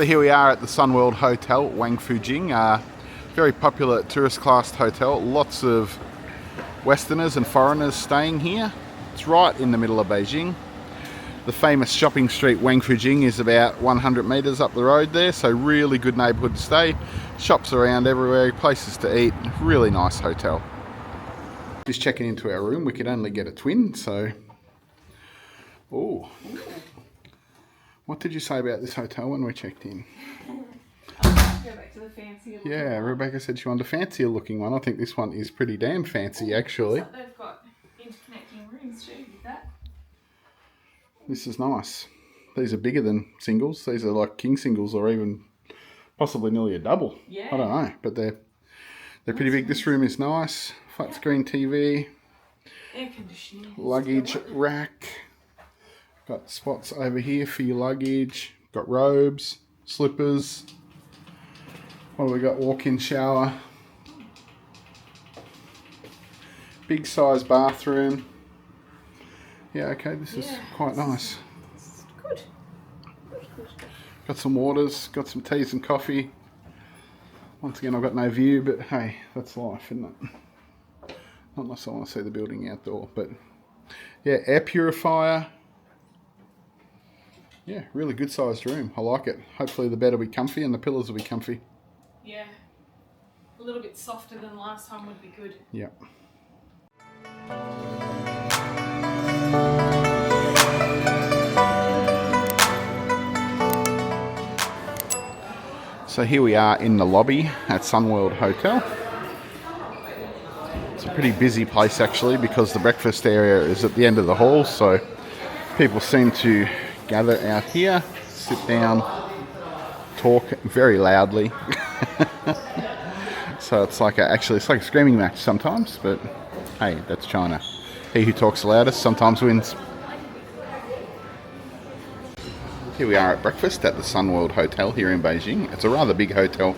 So here we are at the Sunworld Hotel, Wangfujing. Very popular tourist class hotel. Lots of Westerners and foreigners staying here. It's right in the middle of Beijing. The famous shopping street Wangfujing is about 100 metres up the road there, so really good neighbourhood to stay. Shops around everywhere, places to eat. Really nice hotel. Just checking into our room, we could only get a twin, so... Oh. What did you say about this hotel when we checked in? Go back to the fancier looking Yeah, one. Rebecca said she wanted a fancier looking one. I think this one is pretty damn fancy, actually. Looks like they've got interconnecting rooms too, with that. This is nice. These are bigger than singles. These are like king singles or even possibly nearly a double. Yeah. I don't know, but they're pretty big. This room is nice. Flat screen TV. Air conditioning. Luggage rack. Got spots over here for your luggage. Got robes, slippers. What do we got? Walk-in shower. Big size bathroom. Yeah, okay, this is quite nice. Good. Good. Got some waters, got some teas and coffee. Once again, I've got no view, but hey, that's life, isn't it? Not unless I want to see the building outdoor, but yeah, air purifier. Yeah, really good sized room. I like it. Hopefully the bed will be comfy and the pillows will be comfy. Yeah. A little bit softer than last time would be good. Yeah. So here we are in the lobby at Sunworld Hotel. It's a pretty busy place actually because the breakfast area is at the end of the hall, so people seem to gather out here, sit down, talk very loudly. So it's like it's like a screaming match sometimes, but hey, that's China. He who talks the loudest sometimes wins. Here we are at breakfast at the Sunworld Hotel here in Beijing. It's a rather big hotel,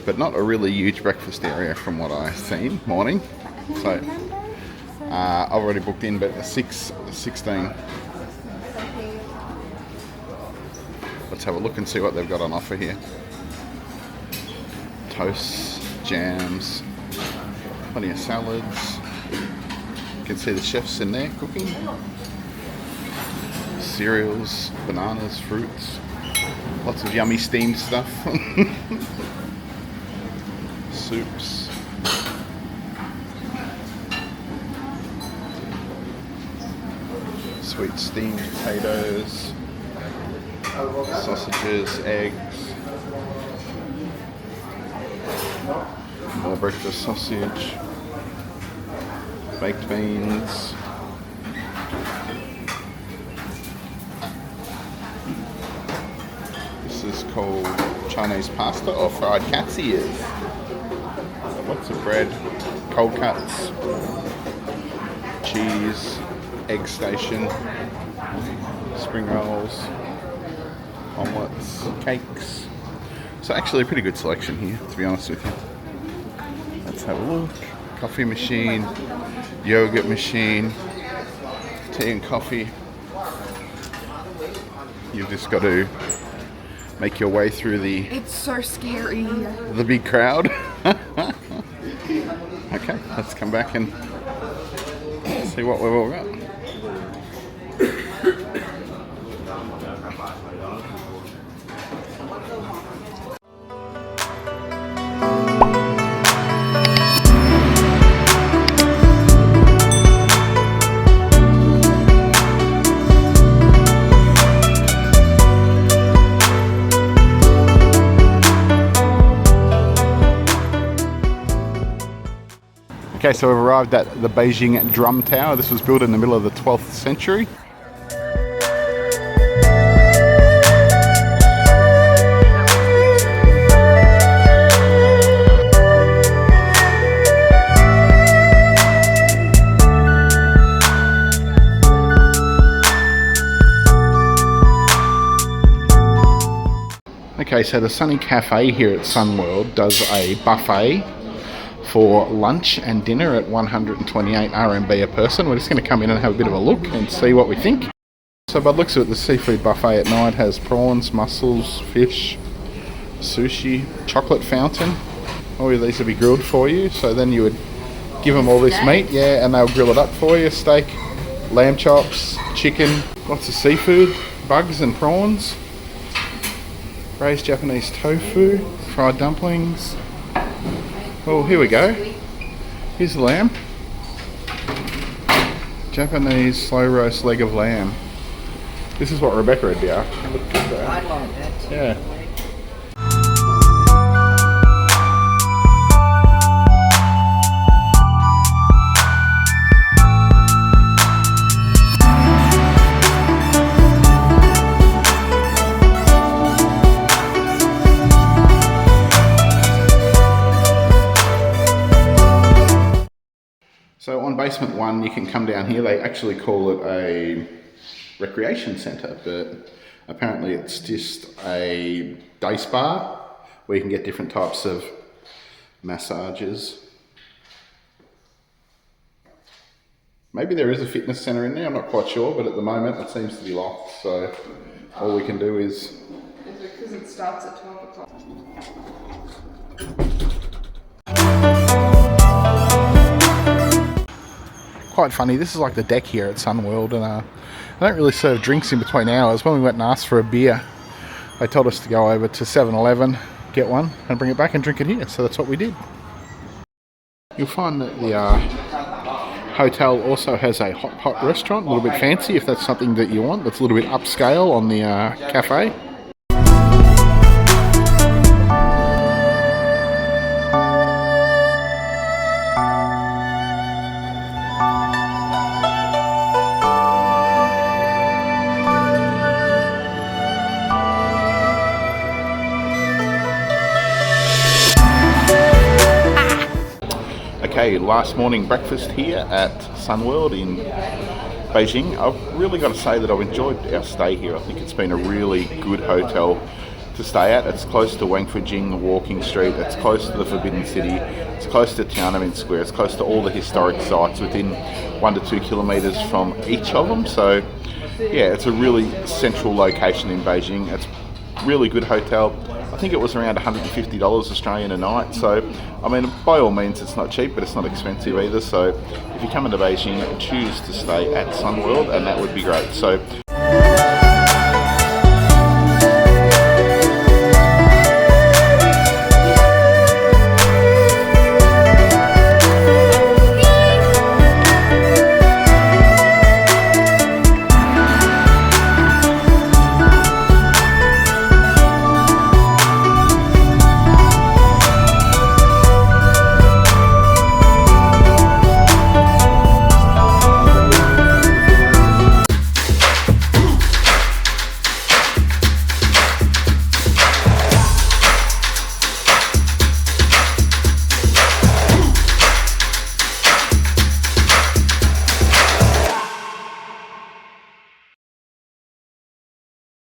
but not a really huge breakfast area from what I've seen. Morning. So I've already booked in, but 6:16. Let's have a look and see what they've got on offer here. Toasts, jams, plenty of salads. You can see the chefs in there cooking. Cereals, bananas, fruits, lots of yummy steamed stuff. Soups. Sweet steamed potatoes, sausages, eggs, more breakfast sausage, baked beans. This is called Chinese pasta or fried cat's ears. Lots of bread, cold cuts, cheese, egg station, spring rolls, omelettes, cakes. So actually a pretty good selection here, to be honest with you. Let's have a look. Coffee machine, yogurt machine, tea and coffee. You've just got to make your way through It's so scary here. the big crowd. Okay, let's come back and see what we've all got. Okay, so we've arrived at the Beijing Drum Tower. This was built in the middle of the 12th century. Okay, so the Sunny Cafe here at Sunworld does a buffet for lunch and dinner at 128 RMB a person. We're just going to come in and have a bit of a look and see what we think. So by the looks of it, the seafood buffet at night has prawns, mussels, fish, sushi chocolate fountain. Oh, these would be grilled for you. So then you would give them all this meat, yeah, and they'll grill it up for you. Steak, lamb chops, chicken, lots of seafood, bugs and prawns, braised Japanese tofu, fried dumplings. Oh, here we go. Here's the lamb. Japanese slow roast leg of lamb. This is what Rebecca would be after. Look at that. I like that. Yeah. So on basement 1, you can come down here. They actually call it a recreation centre, but apparently it's just a day spa where you can get different types of massages. Maybe there is a fitness centre in there, I'm not quite sure, but at the moment it seems to be locked, so all we can do is... Is it because it starts at 12 o'clock? Quite funny, this is like the deck here at Sunworld, and I don't really serve drinks in between hours. When we went and asked for a beer, they told us to go over to 7-Eleven, get one, and bring it back and drink it here, so that's what we did. You'll find that the hotel also has a hot pot restaurant, a little bit fancy if that's something that you want. That's a little bit upscale on the cafe. Okay, last morning breakfast here at Sunworld in Beijing. I've really got to say that I've enjoyed our stay here. I think it's been a really good hotel to stay at. It's close to Wangfujing, the walking street, it's close to the Forbidden City, it's close to Tiananmen Square, it's close to all the historic sites within 1 to 2 kilometres from each of them. So yeah, it's a really central location in Beijing. It's a really good hotel. I think it was around $150 Australian a night, so I mean by all means it's not cheap, but it's not expensive either. So if you come into Beijing, choose to stay at Sunworld and that would be great. So